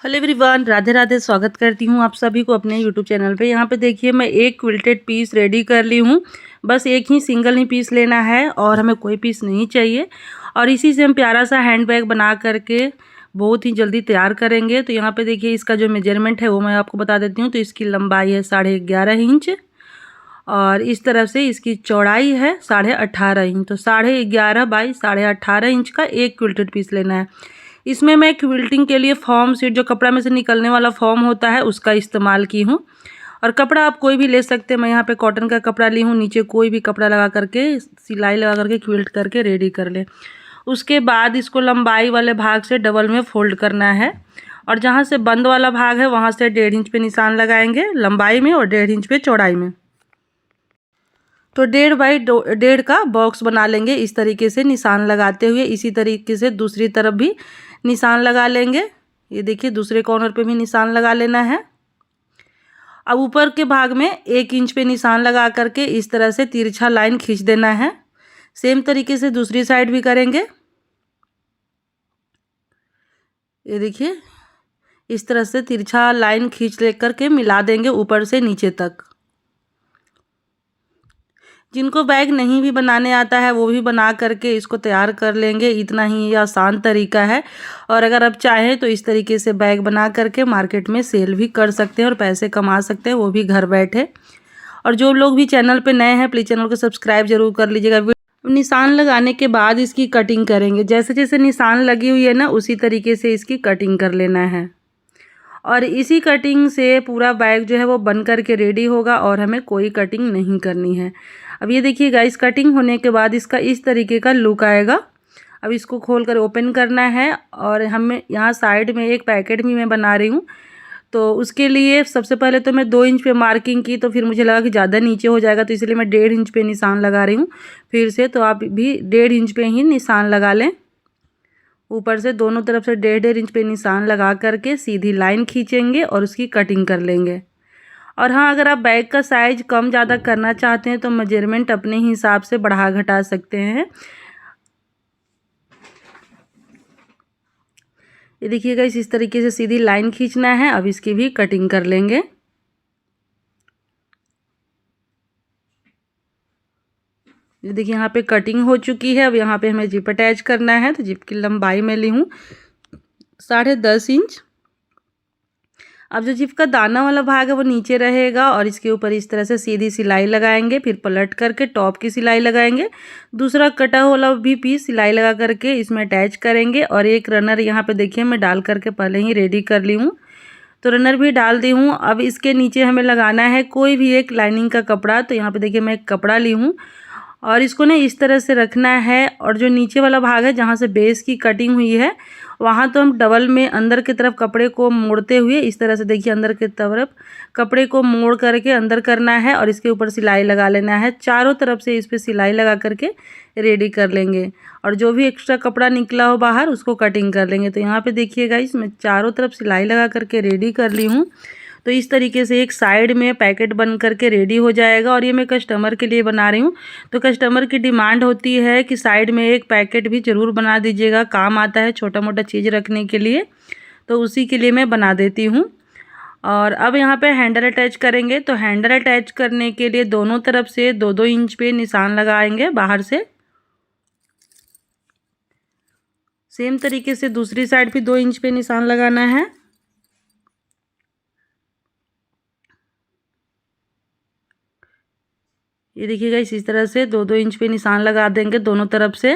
Hello everyone, Radhe Radhe. स्वागत करती हूँ आप सभी को अपने यूट्यूब चैनल पे। यहाँ पे देखिए मैं एक क्विल्टेड पीस रेडी कर ली हूँ। बस एक ही सिंगल ही पीस लेना है और हमें कोई पीस नहीं चाहिए। और इसी से हम प्यारा सा हैंड बैग बना करके बहुत ही जल्दी तैयार करेंगे। तो यहाँ पे देखिए इसका जो मेजरमेंट है वो मैं आपको बता देती हूँ। तो इसकी लंबाई है 11.5 इंच और इस तरफ से इसकी चौड़ाई है 18.5 इंच। तो 11.5 बाई 18.5 इंच का एक क्विल्टेड पीस लेना है। इसमें मैं क्विल्टिंग के लिए फॉर्म सीट, जो कपड़ा में से निकलने वाला फॉर्म होता है, उसका इस्तेमाल की हूँ। और कपड़ा आप कोई भी ले सकते हैं। मैं यहाँ पे कॉटन का कपड़ा ली हूँ। नीचे कोई भी कपड़ा लगा करके, सिलाई लगा करके क्विल्ट करके रेडी कर ले। उसके बाद इसको लंबाई वाले भाग से डबल में फोल्ड करना है और जहाँ से बंद वाला भाग है वहाँ से 1.5 इंच पे निशान लगाएंगे लंबाई में और 1.5 इंच पे चौड़ाई में। तो 1.5 बाई 1.5 का बॉक्स बना लेंगे इस तरीके से निशान लगाते हुए। इसी तरीके से दूसरी तरफ भी निशान लगा लेंगे। ये देखिए दूसरे कॉर्नर पे भी निशान लगा लेना है। अब ऊपर के भाग में 1 इंच पे निशान लगा करके इस तरह से तिरछा लाइन खींच देना है। सेम तरीके से दूसरी साइड भी करेंगे। ये देखिए इस तरह से तिरछा लाइन खींच लेकर के मिला देंगे ऊपर से नीचे तक। जिनको बैग नहीं भी बनाने आता है वो भी बना करके इसको तैयार कर लेंगे। इतना ही ये आसान तरीका है। और अगर आप चाहें तो इस तरीके से बैग बना करके मार्केट में सेल भी कर सकते हैं और पैसे कमा सकते हैं, वो भी घर बैठे। और जो लोग भी चैनल पे नए हैं प्लीज़ चैनल को सब्सक्राइब जरूर कर लीजिएगा। निशान लगाने के बाद इसकी कटिंग करेंगे। जैसे जैसे निशान लगी हुई है ना, उसी तरीके से इसकी कटिंग कर लेना है। और इसी कटिंग से पूरा बैग जो है वो बन करके रेडी होगा और हमें कोई कटिंग नहीं करनी है। अब ये देखिए गाइस, कटिंग होने के बाद इसका इस तरीके का लुक आएगा। अब इसको खोल कर ओपन करना है और हमें यहाँ साइड में एक पैकेट भी मैं बना रही हूँ। तो उसके लिए सबसे पहले तो मैं 2 इंच पे मार्किंग की, तो फिर मुझे लगा कि ज़्यादा नीचे हो जाएगा, तो इसलिए मैं 1.5 इंच पे निशान लगा रही हूँ फिर से। तो आप भी 1.5 इंच पे ही निशान लगा लें। ऊपर से दोनों तरफ से 1.5 इंच पे निशान लगा करके सीधी लाइन खींचेंगे और उसकी कटिंग कर लेंगे। और हाँ, अगर आप बैग का साइज कम ज़्यादा करना चाहते हैं तो मेजरमेंट अपने हिसाब से बढ़ा घटा सकते हैं। ये देखिएगा इस तरीके से सीधी लाइन खींचना है। अब इसकी भी कटिंग कर लेंगे। ये देखिए यहाँ पे कटिंग हो चुकी है। अब यहाँ पे हमें जिप अटैच करना है। तो जिप की लंबाई में ली हूँ 10.5 इंच। अब जो जिप का दाना वाला भाग है वो नीचे रहेगा और इसके ऊपर इस तरह से सीधी सिलाई लगाएंगे। फिर पलट करके टॉप की सिलाई लगाएंगे। दूसरा कटा वाला भी पीस सिलाई लगा करके इसमें अटैच करेंगे। और एक रनर यहाँ पे देखिए मैं डाल करके पहले ही रेडी कर ली हूँ। तो रनर भी डाल दी हूँ। अब इसके नीचे हमें लगाना है कोई भी एक लाइनिंग का कपड़ा। तो यहाँ पे देखिए मैं एक कपड़ा ली हूँ और इसको ना इस तरह से रखना है। और जो नीचे वाला भाग है जहाँ से बेस की कटिंग हुई है वहाँ तो हम डबल में अंदर की तरफ कपड़े को मोड़ते हुए इस तरह से देखिए अंदर की तरफ कपड़े को मोड़ करके अंदर करना है और इसके ऊपर सिलाई लगा लेना है। चारों तरफ से इस पर सिलाई लगा करके रेडी कर लेंगे। और जो भी एक्स्ट्रा कपड़ा निकला हो बाहर उसको कटिंग कर लेंगे। तो यहाँ पे देखिएगा इसमें चारों तरफ सिलाई लगा करके रेडी कर ली हूँ। तो इस तरीके से एक साइड में पैकेट बन करके रेडी हो जाएगा। और ये मैं कस्टमर के लिए बना रही हूँ। तो कस्टमर की डिमांड होती है कि साइड में एक पैकेट भी ज़रूर बना दीजिएगा, काम आता है छोटा मोटा चीज़ रखने के लिए। तो उसी के लिए मैं बना देती हूँ। और अब यहाँ पे हैंडल अटैच करेंगे। तो हैंडल अटैच करने के लिए दोनों तरफ से 2-2 इंच पे निशान लगाएंगे बाहर से। सेम तरीके से दूसरी साइड भी 2 इंच पे निशान लगाना है। ये देखिएगा इस तरह से 2-2 इंच पे निशान लगा देंगे दोनों तरफ से।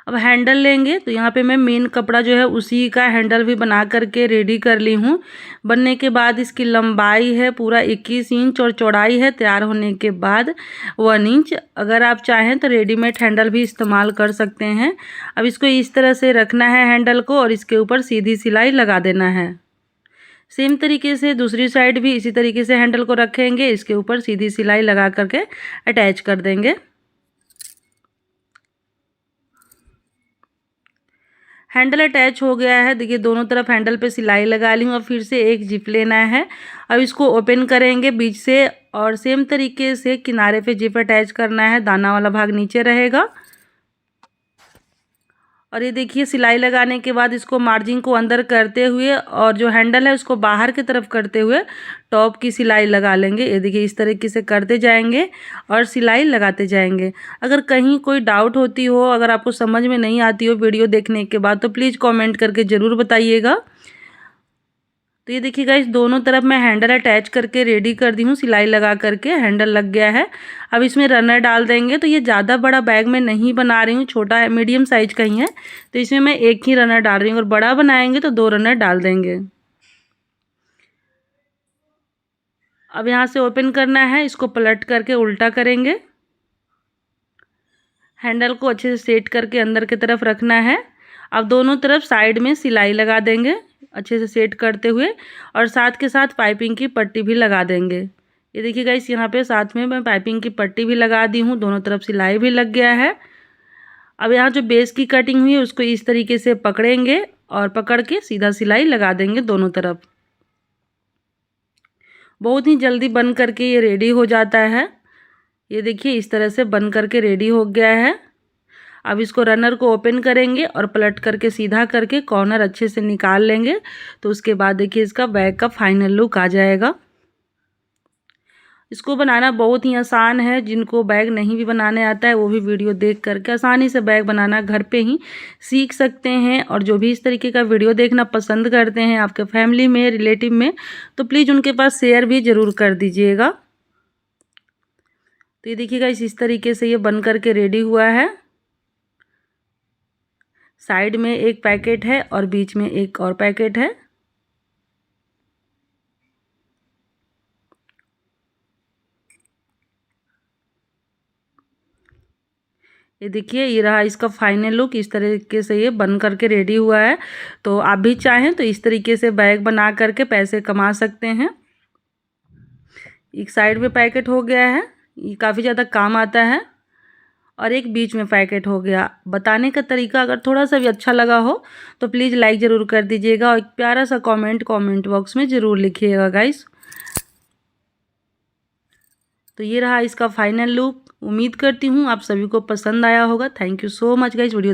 अब हैंडल लेंगे। तो यहाँ पे मैं मेन कपड़ा जो है उसी का हैंडल भी बना करके रेडी कर ली हूँ। बनने के बाद इसकी लंबाई है पूरा 21 इंच और चौड़ाई है तैयार होने के बाद 1 इंच। अगर आप चाहें तो रेडीमेड हैंडल भी इस्तेमाल कर सकते हैं। अब इसको इस तरह से रखना है हैंडल को और इसके ऊपर सीधी सिलाई लगा देना है। सेम तरीके से दूसरी साइड भी इसी तरीके से हैंडल को रखेंगे, इसके ऊपर सीधी सिलाई लगा करके अटैच कर देंगे। हैंडल अटैच हो गया है। देखिए दोनों तरफ हैंडल पे सिलाई लगा ली हूँ। अब फिर से एक जिप लेना है। अब इसको ओपन करेंगे बीच से और सेम तरीके से किनारे पे जिप अटैच करना है। दाना वाला भाग नीचे रहेगा और ये देखिए सिलाई लगाने के बाद इसको मार्जिन को अंदर करते हुए और जो हैंडल है उसको बाहर की तरफ करते हुए टॉप की सिलाई लगा लेंगे। ये देखिए इस तरीके से करते जाएंगे और सिलाई लगाते जाएंगे। अगर कहीं कोई डाउट होती हो, अगर आपको समझ में नहीं आती हो वीडियो देखने के बाद, तो प्लीज़ कमेंट करके ज़रूर बताइएगा। तो ये देखिए गाइस दोनों तरफ मैं हैंडल अटैच करके रेडी कर दी हूँ, सिलाई लगा करके हैंडल लग गया है। अब इसमें रनर डाल देंगे। तो ये ज़्यादा बड़ा बैग मैं नहीं बना रही हूँ, छोटा है, मीडियम साइज का ही है, तो इसमें मैं एक ही रनर डाल रही हूँ। और बड़ा बनाएंगे तो 2 रनर डाल देंगे। अब यहाँ से ओपन करना है, इसको पलट करके उल्टा करेंगे। हैंडल को अच्छे से सेट करके अंदर की तरफ रखना है। अब दोनों तरफ साइड में सिलाई लगा देंगे अच्छे से सेट करते हुए, और साथ के साथ पाइपिंग की पट्टी भी लगा देंगे। ये देखिए गाइस यहाँ पे साथ में मैं पाइपिंग की पट्टी भी लगा दी हूँ, दोनों तरफ सिलाई भी लग गया है। अब यहाँ जो बेस की कटिंग हुई है उसको इस तरीके से पकड़ेंगे और पकड़ के सीधा सिलाई लगा देंगे दोनों तरफ। बहुत ही जल्दी बन करके ये रेडी हो जाता है। ये देखिए इस तरह से बन करके रेडी हो गया है। अब इसको रनर को ओपन करेंगे और पलट करके सीधा करके कॉर्नर अच्छे से निकाल लेंगे। तो उसके बाद देखिए इसका बैग का फाइनल लुक आ जाएगा। इसको बनाना बहुत ही आसान है। जिनको बैग नहीं भी बनाने आता है वो भी वीडियो देख करके आसानी से बैग बनाना घर पे ही सीख सकते हैं। और जो भी इस तरीके का वीडियो देखना पसंद करते हैं आपके फैमिली में, रिलेटिव में, तो प्लीज़ उनके पास शेयर भी ज़रूर कर दीजिएगा। तो ये देखिएगा इस तरीके से ये बन करके रेडी हुआ है। साइड में एक पैकेट है और बीच में एक और पैकेट है। ये देखिए ये रहा इसका फाइनल लुक। इस तरीके से ये बन करके रेडी हुआ है। तो आप भी चाहें तो इस तरीके से बैग बना करके पैसे कमा सकते हैं। एक साइड में पैकेट हो गया है, ये काफ़ी ज़्यादा काम आता है, और एक बीच में पैकेट हो गया। बताने का तरीका अगर थोड़ा सा भी अच्छा लगा हो तो प्लीज़ लाइक ज़रूर कर दीजिएगा और एक प्यारा सा कमेंट बॉक्स में ज़रूर लिखिएगा गाइस। तो ये रहा इसका फाइनल लुक। उम्मीद करती हूँ आप सभी को पसंद आया होगा। Thank you so much guys video